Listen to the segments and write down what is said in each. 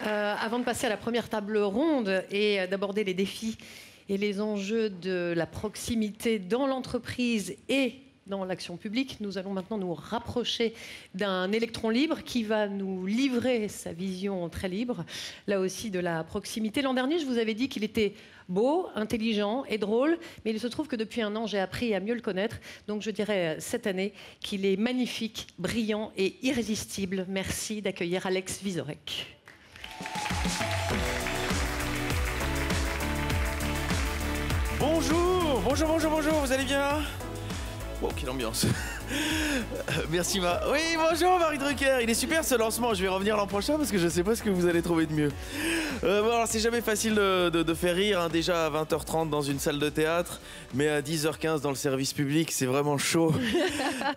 Avant de passer à la première table ronde et d'aborder les défis et les enjeux de la proximité dans l'entreprise et dans l'action publique, nous allons maintenant nous rapprocher d'un électron libre qui va nous livrer sa vision très libre, là aussi de la proximité. L'an dernier, je vous avais dit qu'il était beau, intelligent et drôle, mais il se trouve que depuis un an, j'ai appris à mieux le connaître. Donc je dirais cette année qu'il est magnifique, brillant et irrésistible. Merci d'accueillir Alex Vizorek. Bonjour, vous allez bien? Oh, quelle ambiance. Merci Oui, bonjour Marie Drucker. Il est super ce lancement, je vais revenir l'an prochain parce que je sais pas ce que vous allez trouver de mieux. Bon, alors c'est jamais facile de faire rire, hein, déjà à 20h30 dans une salle de théâtre, mais à 10h15 dans le service public, c'est vraiment chaud.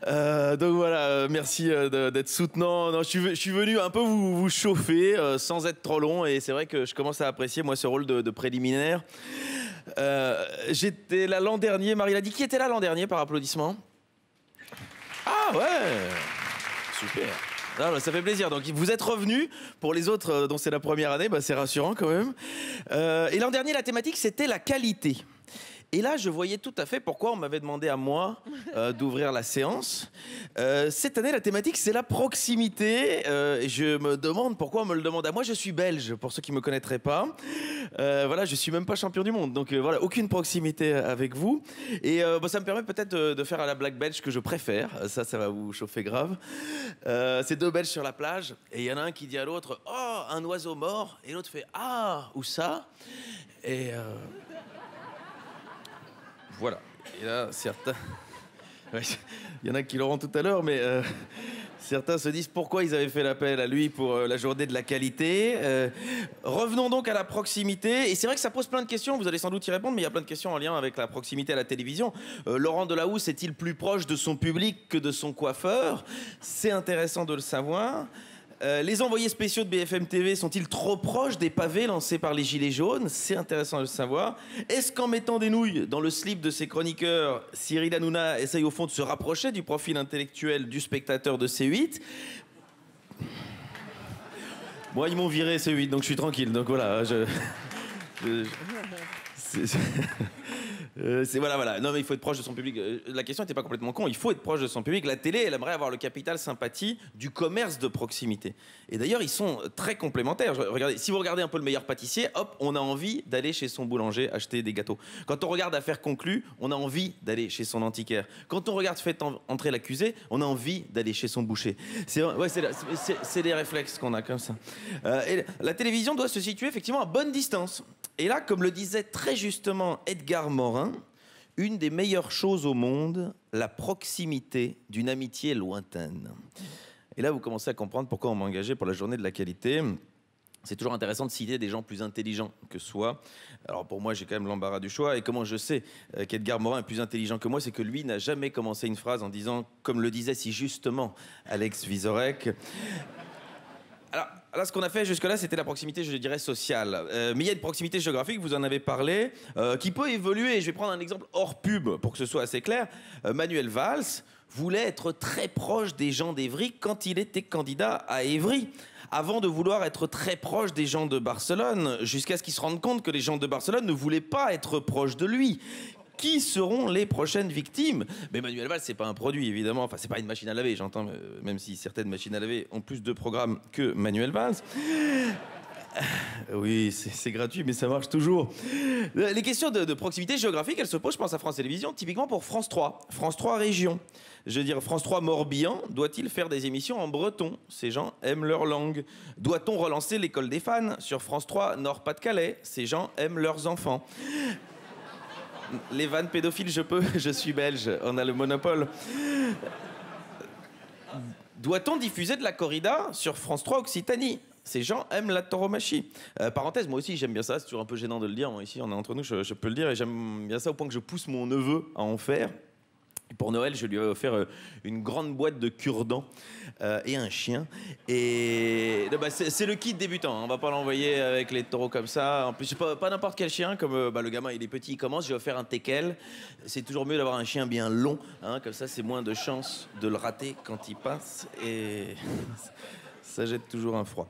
Donc voilà, merci d'être soutenant. Non, je suis venu un peu vous chauffer sans être trop long, et c'est vrai que je commence à apprécier moi ce rôle de préliminaire. J'étais là l'an dernier, Marie l'a dit. Qui était là l'an dernier par applaudissement? Ah ouais, super. Non, ça fait plaisir. Donc vous êtes revenus. Pour les autres dont c'est la première année, c'est rassurant quand même. Et l'an dernier, la thématique c'était la qualité. Et là, je voyais tout à fait pourquoi on m'avait demandé à moi d'ouvrir la séance. Cette année, la thématique, c'est la proximité. Je me demande pourquoi on me le demande à moi. Je suis belge, pour ceux qui ne me connaîtraient pas. Voilà, je ne suis même pas champion du monde. Donc voilà, aucune proximité avec vous. Et ça me permet peut-être de faire à la blague belge que je préfère. Ça va vous chauffer grave. C'est deux Belges sur la plage. Et il y en a un qui dit à l'autre « Oh, un oiseau mort !» Et l'autre fait « Ah, où ça ?» Et... Voilà. Et là, certains... Ouais, il y en a qui l'auront tout à l'heure, mais certains se disent pourquoi ils avaient fait l'appel à lui pour la journée de la qualité. Revenons donc à la proximité. Et c'est vrai que ça pose plein de questions, vous allez sans doute y répondre, mais il y a plein de questions en lien avec la proximité à la télévision. Laurent Delahousse est-il plus proche de son public que de son coiffeur? C'est intéressant de le savoir. Les envoyés spéciaux de BFM TV sont-ils trop proches des pavés lancés par les Gilets jaunes? C'est intéressant de le savoir. Est-ce qu'en mettant des nouilles dans le slip de ses chroniqueurs, Cyril Hanouna essaye au fond de se rapprocher du profil intellectuel du spectateur de C8? Moi, ils m'ont viré C8, donc je suis tranquille. Donc voilà, voilà. Non, mais il faut être proche de son public. La question n'était pas complètement con. Il faut être proche de son public. La télé, elle aimerait avoir le capital sympathie du commerce de proximité. Et d'ailleurs, ils sont très complémentaires. Regardez, si vous regardez un peu Le Meilleur Pâtissier, hop, on a envie d'aller chez son boulanger acheter des gâteaux. Quand on regarde Affaires conclues, on a envie d'aller chez son antiquaire. Quand on regarde Faites entrer l'accusé, on a envie d'aller chez son boucher. C'est des réflexes qu'on a comme ça. Et la télévision doit se situer effectivement à bonne distance. Et là, comme le disait très justement Edgar Morin, une des meilleures choses au monde, la proximité d'une amitié lointaine. Et là, vous commencez à comprendre pourquoi on m'a engagé pour la journée de la qualité. C'est toujours intéressant de citer des gens plus intelligents que soi. Alors pour moi, j'ai quand même l'embarras du choix. Et comment je sais qu'Edgar Morin est plus intelligent que moi, c'est que lui n'a jamais commencé une phrase en disant, comme le disait si justement Alex Vizorek. Alors, là, ce qu'on a fait jusque-là, c'était la proximité, je dirais, sociale. Mais il y a une proximité géographique, vous en avez parlé, qui peut évoluer. Je vais prendre un exemple hors pub pour que ce soit assez clair. Manuel Valls voulait être très proche des gens d'Évry quand il était candidat à Évry, avant de vouloir être très proche des gens de Barcelone, jusqu'à ce qu'il se rende compte que les gens de Barcelone ne voulaient pas être proches de lui. Qui seront les prochaines victimes? Mais Manuel Valls, c'est pas un produit, évidemment. Enfin, c'est pas une machine à laver, j'entends, même si certaines machines à laver ont plus de programmes que Manuel Valls. Oui, c'est gratuit, mais ça marche toujours. Les questions de proximité géographique, elles se posent, je pense, à France Télévisions, typiquement pour France 3. France 3 Région. Je veux dire, France 3 Morbihan, doit-il faire des émissions en breton? Ces gens aiment leur langue. Doit-on relancer l'école des fans sur France 3 Nord-Pas-de-Calais? Ces gens aiment leurs enfants. Les vannes pédophiles, je peux, je suis belge, on a le monopole. Doit-on diffuser de la corrida sur France 3 Occitanie? Ces gens aiment la tauromachie. Parenthèse, moi aussi j'aime bien ça, c'est toujours un peu gênant de le dire. Moi, ici, on est entre nous, je peux le dire, et j'aime bien ça au point que je pousse mon neveu à en faire. Et pour Noël, je lui ai offert une grande boîte de cure-dents et un chien. Et c'est le kit débutant, hein. On va pas l'envoyer avec les taureaux comme ça. En plus, pas n'importe quel chien, comme le gamin il est petit, il commence. J'ai offert un teckel. C'est toujours mieux d'avoir un chien bien long, hein, comme ça c'est moins de chances de le rater quand il passe. Et Ça jette toujours un froid.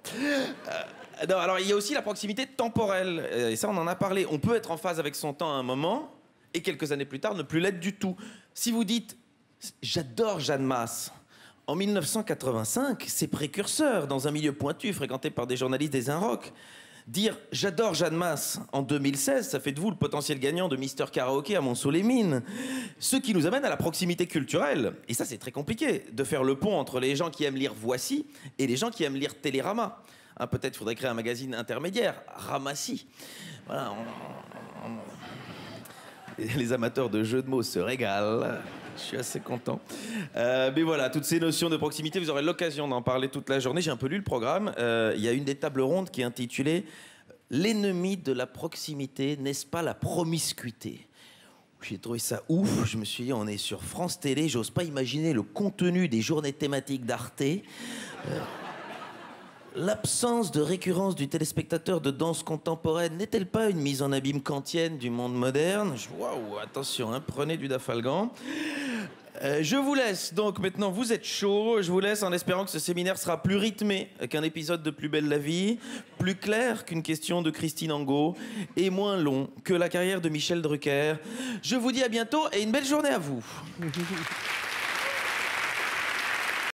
Non, alors il y a aussi la proximité temporelle. Et ça, on en a parlé. On peut être en phase avec son temps à un moment et quelques années plus tard ne plus l'être du tout. Si vous dites « j'adore Jeanne Masse », en 1985, c'est précurseur dans un milieu pointu fréquenté par des journalistes des Inrocks. Dire « j'adore Jeanne Masse » en 2016, ça fait de vous le potentiel gagnant de Mister Karaoké à Monceau-les-Mines. Ce qui nous amène à la proximité culturelle. Et ça, c'est très compliqué, de faire le pont entre les gens qui aiment lire Voici et les gens qui aiment lire Télérama. Hein, peut-être faudrait créer un magazine intermédiaire, Ramassi. Voilà, les amateurs de jeux de mots se régalent. Je suis assez content. Mais voilà, toutes ces notions de proximité, vous aurez l'occasion d'en parler toute la journée. J'ai un peu lu le programme. Il y a une des tables rondes qui est intitulée « L'ennemi de la proximité, n'est-ce pas la promiscuité ?» J'ai trouvé ça ouf. Je me suis dit, on est sur France Télé. J'ose pas imaginer le contenu des journées thématiques d'Arte. L'absence de récurrence du téléspectateur de danse contemporaine n'est-elle pas une mise en abîme kantienne du monde moderne? Waouh, attention, hein, prenez du Dafalgan. Je vous laisse, donc maintenant vous êtes chaud, je vous laisse en espérant que ce séminaire sera plus rythmé qu'un épisode de Plus belle la vie, plus clair qu'une question de Christine Angot et moins long que la carrière de Michel Drucker. Je vous dis à bientôt et une belle journée à vous.